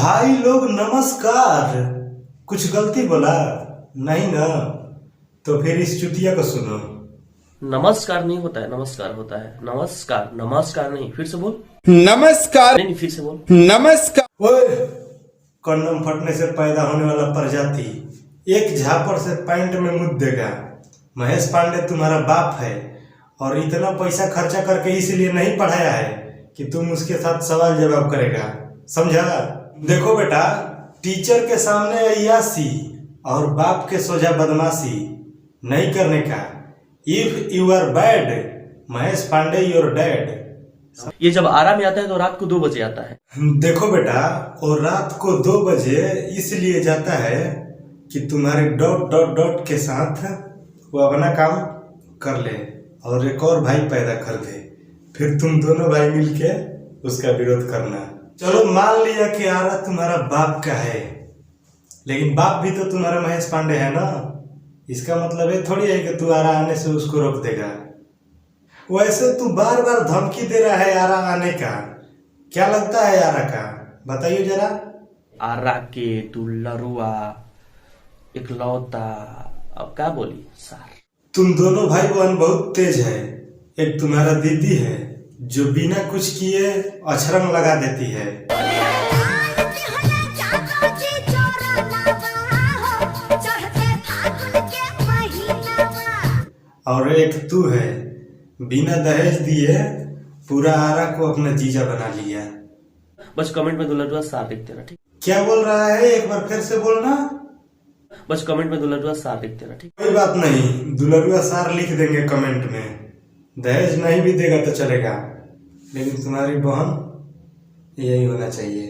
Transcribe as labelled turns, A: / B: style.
A: भाई लोग नमस्कार। कुछ गलती बोला नहीं ना? तो फिर इस चुतिया को सुनो।
B: नमस्कार नहीं होता है, नमस्कार होता है। नमस्कार, नमस्कार नहीं, फिर से बोल।
C: नमस्कार
B: नहीं, फिर से बोल।
C: नमस्कार।
A: ओए, कंडम फटने से पैदा होने वाला प्रजाति एक झापड़ से पैंट में मुद देगा। महेश पांडे तुम्हारा बाप है और इतना पैसा खर्चा करके इसलिए नहीं पढ़ाया है कि तुम उसके साथ सवाल जवाब करेगा, समझा? देखो बेटा, टीचर के सामने अय्यासी और बाप के सोझा बदमाशी नहीं करने का। If you are bad, Mahesh Pandey your dad.
B: ये जब आराम में आता है तो रात को 2 बजे आता है।
A: देखो बेटा, और रात को 2 बजे इसलिए जाता है कि तुम्हारे डॉट डॉट डॉट के साथ वो अपना काम कर ले और एक और भाई पैदा कर दे, फिर तुम दोनों भाई मिलके उसका विरोध करना। चलो मान लिया कि आरा तुम्हारा बाप का है, लेकिन बाप भी तो तुम्हारा महेश पांडे है ना। इसका मतलब ये थोड़ी है कि तू आरा आने से उसको रोक देगा। वैसे तू बार बार धमकी दे रहा है आरा आने का, क्या लगता है आरा का? बताइए जरा।
B: आरा के दुल्लरुआ इकलौता, अब क्या बोली सार।
A: तुम दोनों भाई बहन बहुत तेज है। एक तुम्हारा दीदी है जो बिना कुछ किए अछरंग लगा देती है, और एक तू है बिना दहेज दिए पूरा आरा को अपना जीजा बना लिया।
B: बस कमेंट में दुल्लरुआ सार लिख देना, ठीक?
A: क्या बोल रहा है? एक बार फिर से बोलना।
B: बस कमेंट में दुल्लरुआ सार लिख देना, ठीक?
A: कोई बात नहीं, दुलरुआ सार लिख देंगे कमेंट में। दहेज नहीं भी देगा तो चलेगा, लेकिन तुम्हारी बहन यही होना चाहिए।